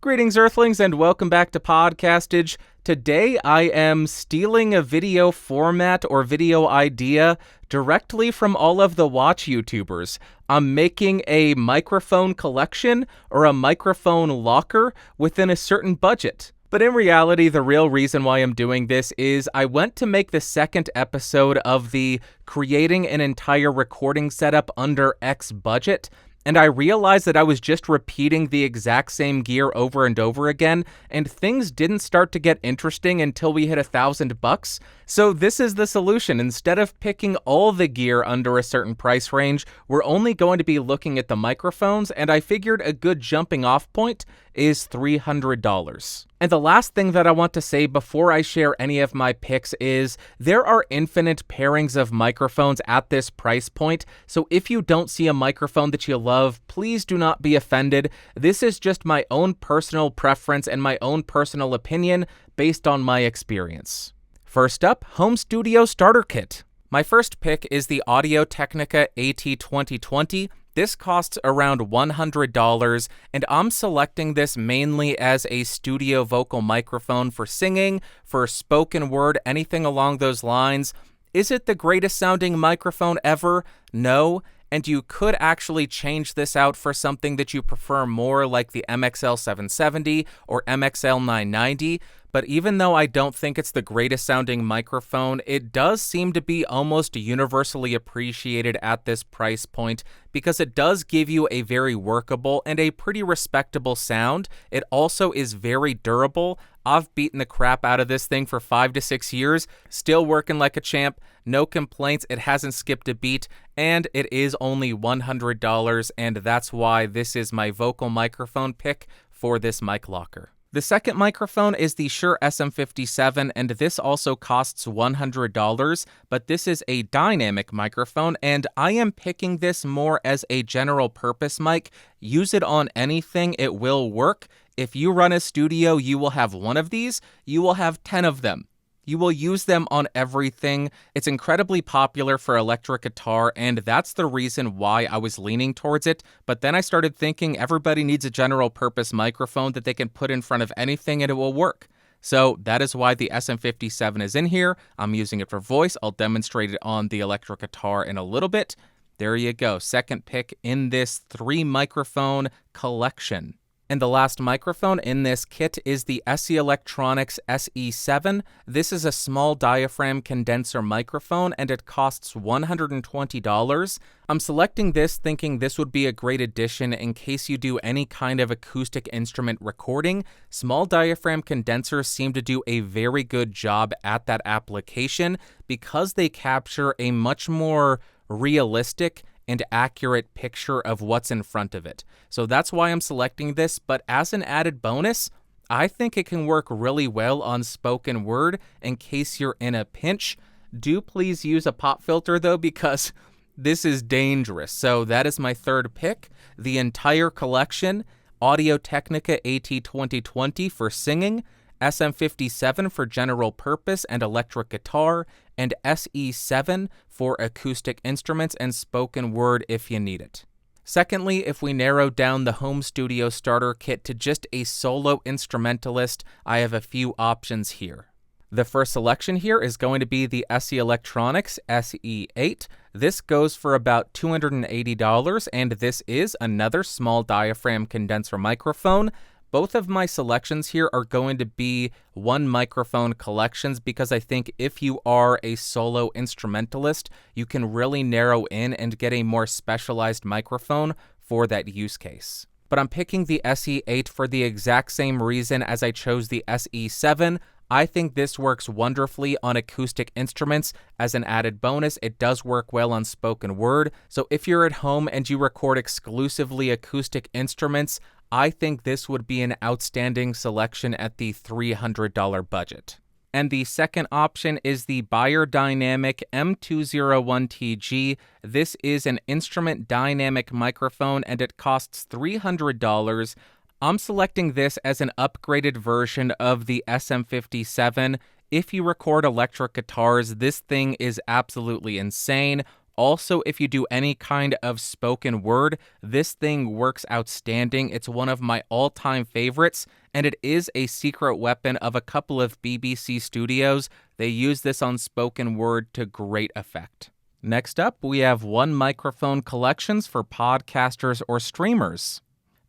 Greetings, Earthlings, and welcome back to Podcastage. Today, I am stealing a video format or video idea directly from all of the watch YouTubers. I'm making a microphone collection or a microphone locker within a certain budget. But in reality, the real reason why I'm doing this is I went to make the second episode of the creating an entire recording setup under X budget, and I realized that I was just repeating the exact same gear over and over again, and things didn't start to get interesting until we hit $1,000. So this is the solution. Instead of picking all the gear under a certain price range, we're only going to be looking at the microphones, and I figured a good jumping off point is $300. And the last thing that I want to say before I share any of my picks is there are infinite pairings of microphones at this price point, so if you don't see a microphone that you love, please do not be offended. This is just my own personal preference and my own personal opinion based on my experience. First up, Home Studio Starter Kit. My first pick is the Audio Technica AT2020. This costs around $100, and I'm selecting this mainly as a studio vocal microphone for singing, for spoken word, anything along those lines. Is it the greatest sounding microphone ever? No. And you could actually change this out for something that you prefer more, like the MXL770 or MXL990. But even though I don't think it's the greatest sounding microphone, it does seem to be almost universally appreciated at this price point because it does give you a very workable and a pretty respectable sound. It also is very durable. I've beaten the crap out of this thing for 5 to 6 years, still working like a champ, no complaints, it hasn't skipped a beat, and it is only $100, and that's why this is my vocal microphone pick for this mic locker. The second microphone is the Shure SM57, and this also costs $100, but this is a dynamic microphone, and I am picking this more as a general purpose mic. Use it on anything, it will work. If you run a studio, you will have one of these, you will have 10 of them. You will use them on everything. It's incredibly popular for electric guitar, and that's the reason why I was leaning towards it. But then I started thinking everybody needs a general purpose microphone that they can put in front of anything and it will work. So that is why the SM57 is in here. I'm using it for voice. I'll demonstrate it on the electric guitar in a little bit. There you go. Second pick in this 3 microphone collection. And the last microphone in this kit is the SE Electronics SE7. This is a small diaphragm condenser microphone, and it costs $120. I'm selecting this thinking this would be a great addition in case you do any kind of acoustic instrument recording. Small diaphragm condensers seem to do a very good job at that application because they capture a much more realistic and accurate picture of what's in front of it. So that's why I'm selecting this, but as an added bonus, I think it can work really well on spoken word in case you're in a pinch. Do please use a pop filter though, because this is dangerous. So that is my third pick. The entire collection, Audio Technica AT2020 for singing, SM57 for general purpose and electric guitar, and SE7 for acoustic instruments and spoken word if you need it. Secondly, if we narrow down the home studio starter kit to just a solo instrumentalist, I have a few options here. The first selection here is going to be the SE Electronics SE8. This goes for about $280, and this is another small diaphragm condenser microphone. Both of my selections here are going to be 1 microphone collections because I think if you are a solo instrumentalist, you can really narrow in and get a more specialized microphone for that use case. But I'm picking the SE8 for the exact same reason as I chose the SE7. I think this works wonderfully on acoustic instruments. As an added bonus, it does work well on spoken word. So if you're at home and you record exclusively acoustic instruments, I think this would be an outstanding selection at the $300 budget. And the second option is the Beyerdynamic M201 TG. This is an instrument dynamic microphone and it costs $300. I'm selecting this as an upgraded version of the SM57. If you record electric guitars, this thing is absolutely insane. Also, if you do any kind of spoken word, this thing works outstanding. It's one of my all-time favorites, and it is a secret weapon of a couple of BBC studios. They use this on spoken word to great effect. Next up, we have one microphone collections for podcasters or streamers.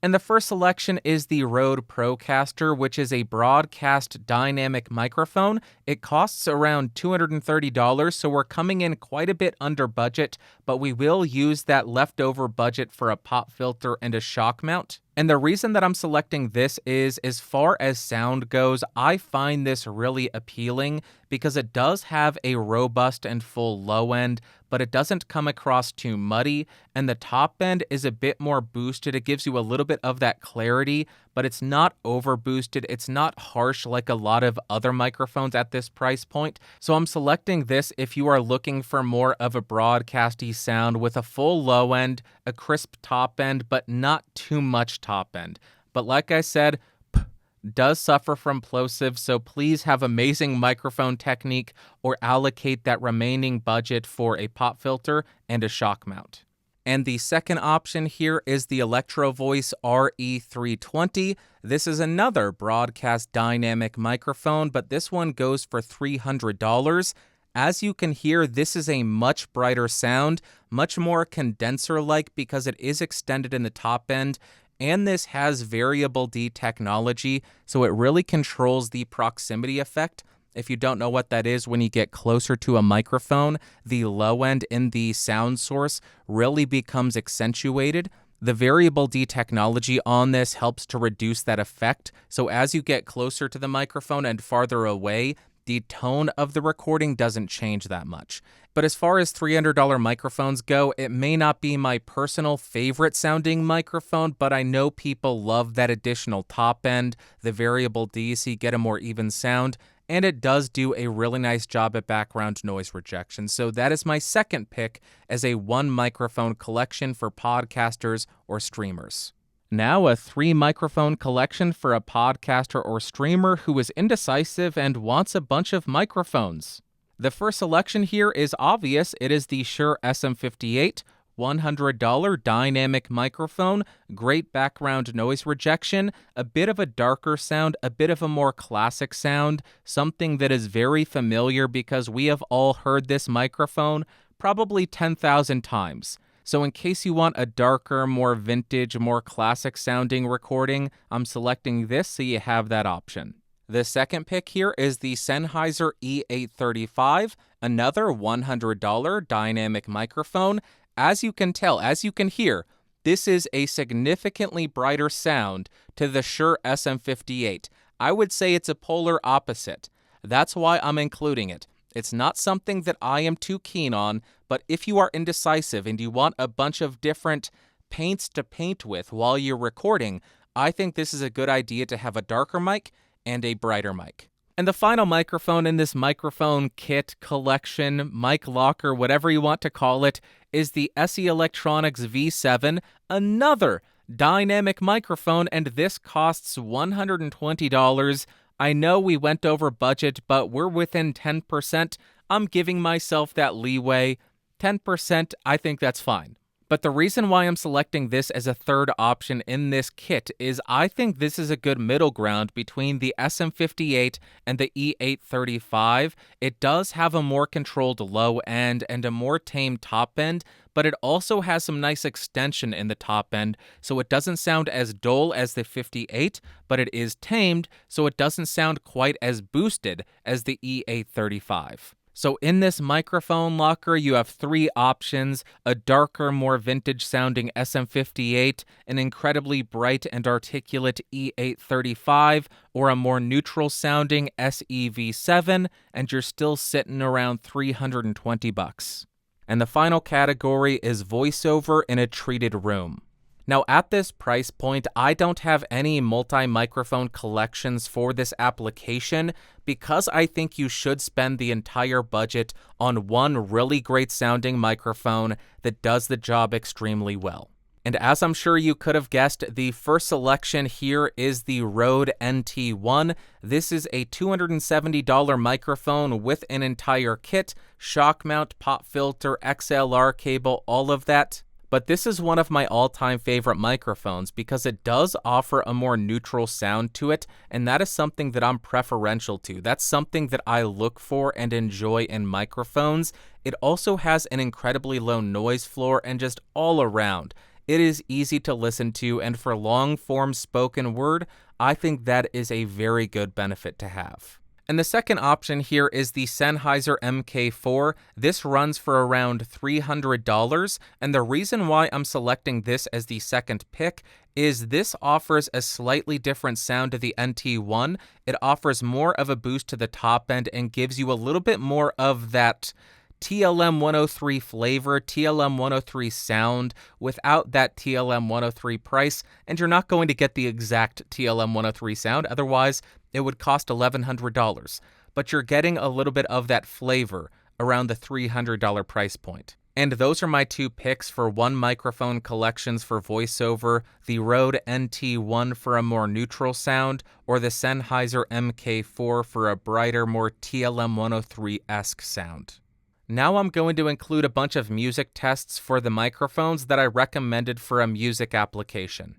And the first selection is the Rode Procaster, which is a broadcast dynamic microphone. It costs around $230, so we're coming in quite a bit under budget, but we will use that leftover budget for a pop filter and a shock mount. And the reason that I'm selecting this is, as far as sound goes, I find this really appealing because it does have a robust and full low end, but it doesn't come across too muddy, and the top end is a bit more boosted. It gives you a little bit of that clarity, but it's not over boosted. It's not harsh like a lot of other microphones at this price point. So I'm selecting this if you are looking for more of a broadcasty sound with a full low end, a crisp top end, but not too much top end. But like I said, does suffer from plosive, so please have amazing microphone technique or allocate that remaining budget for a pop filter and a shock mount. And the second option here is the Electro Voice RE320. This is another broadcast dynamic microphone, but this one goes for $300. As you can hear, this is a much brighter sound, much more condenser-like because it is extended in the top end, and this has variable D technology, so it really controls the proximity effect. If you don't know what that is, when you get closer to a microphone, the low end in the sound source really becomes accentuated. The variable D technology on this helps to reduce that effect, so as you get closer to the microphone and farther away, the tone of the recording doesn't change that much. But as far as $300 microphones go, it may not be my personal favorite sounding microphone, but I know people love that additional top end, the variable D, so you get a more even sound, and it does do a really nice job at background noise rejection. So that is my second pick as a one microphone collection for podcasters or streamers. Now a 3-microphone collection for a podcaster or streamer who is indecisive and wants a bunch of microphones. The first selection here is obvious. It is the Shure SM58, $100 dynamic microphone, great background noise rejection, a bit of a darker sound, a bit of a more classic sound, something that is very familiar because we have all heard this microphone probably 10,000 times. So in case you want a darker, more vintage, more classic sounding recording, I'm selecting this so you have that option. The second pick here is the Sennheiser E835, another $100 dynamic microphone. As you can tell, as you can hear, this is a significantly brighter sound to the Shure SM58. I would say it's a polar opposite. That's why I'm including it. It's not something that I am too keen on, but if you are indecisive and you want a bunch of different paints to paint with while you're recording, I think this is a good idea to have a darker mic and a brighter mic. And the final microphone in this microphone kit, collection, mic locker, whatever you want to call it, is the SE Electronics V7, another dynamic microphone, and this costs $120. I know we went over budget, but we're within 10%. I'm giving myself that leeway. 10%, I think that's fine. But the reason why I'm selecting this as a third option in this kit is I think this is a good middle ground between the SM58 and the E835. It does have a more controlled low end and a more tame top end, but it also has some nice extension in the top end, so it doesn't sound as dull as the 58, but it is tamed, so it doesn't sound quite as boosted as the E835. So in this microphone locker, you have 3 options: a darker, more vintage-sounding SM58, an incredibly bright and articulate E835, or a more neutral-sounding SEV7, and you're still sitting around $320. And the final category is voiceover in a treated room. Now at this price point, I don't have any multi-microphone collections for this application because I think you should spend the entire budget on one really great sounding microphone that does the job extremely well. And as I'm sure you could have guessed, the first selection here is the Rode NT1. This is a $270 microphone with an entire kit, shock mount, pop filter, XLR cable, all of that. But this is one of my all-time favorite microphones because it does offer a more neutral sound to it, and that is something that I'm preferential to. That's something that I look for and enjoy in microphones. It also has an incredibly low noise floor and just all around. It is easy to listen to, and for long-form spoken word, I think that is a very good benefit to have. And the second option here is the Sennheiser MK4. This runs for around $300, and the reason why I'm selecting this as the second pick is this offers a slightly different sound to the NT1. It offers more of a boost to the top end and gives you a little bit more of that TLM 103 flavor, TLM 103 sound without that TLM 103 price, and you're not going to get the exact TLM 103 sound, otherwise it would cost $1,100, but you're getting a little bit of that flavor around the $300 price point. And those are my two picks for one microphone collections for voiceover, the Rode NT1 for a more neutral sound, or the Sennheiser MK4 for a brighter, more TLM 103-esque sound. Now I'm going to include a bunch of music tests for the microphones that I recommended for a music application.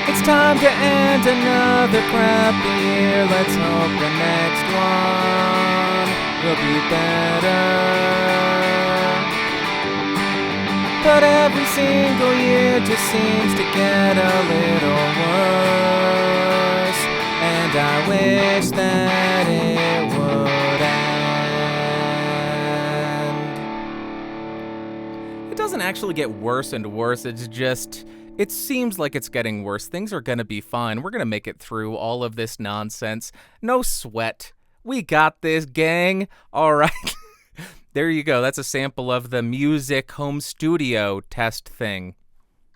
It's time to end another crappy year. Let's hope the next one will be better. But every single year just seems to get a little worse, and I wish that it would end. It doesn't actually get worse and worse, it's just... it seems like it's getting worse. Things are gonna be fine. We're gonna make it through all of this nonsense. No sweat. We got this, gang. All right. There you go. That's a sample of the music home studio test thing.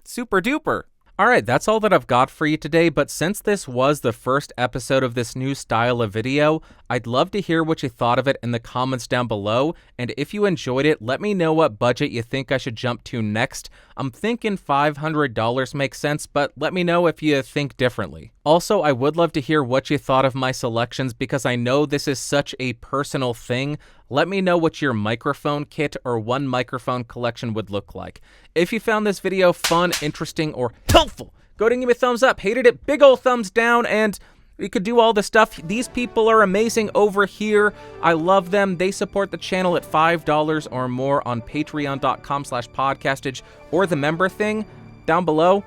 Super duper. All right, that's all that I've got for you today, but since this was the first episode of this new style of video, I'd love to hear what you thought of it in the comments down below, and if you enjoyed it, let me know what budget you think I should jump to next. I'm thinking $500 makes sense, but let me know if you think differently. Also, I would love to hear what you thought of my selections because I know this is such a personal thing. Let me know what your microphone kit or one microphone collection would look like. If you found this video fun, interesting, or helpful, go ahead and give me a thumbs up. Hated it, big ol' thumbs down, and we could do all the stuff. These people are amazing over here. I love them. They support the channel at $5 or more on patreon.com/podcastage or the member thing down below.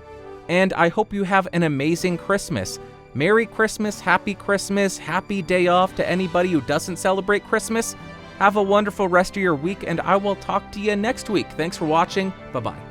And I hope you have an amazing Christmas. Merry Christmas, happy day off to anybody who doesn't celebrate Christmas. Have a wonderful rest of your week, and I will talk to you next week. Thanks for watching. Bye-bye.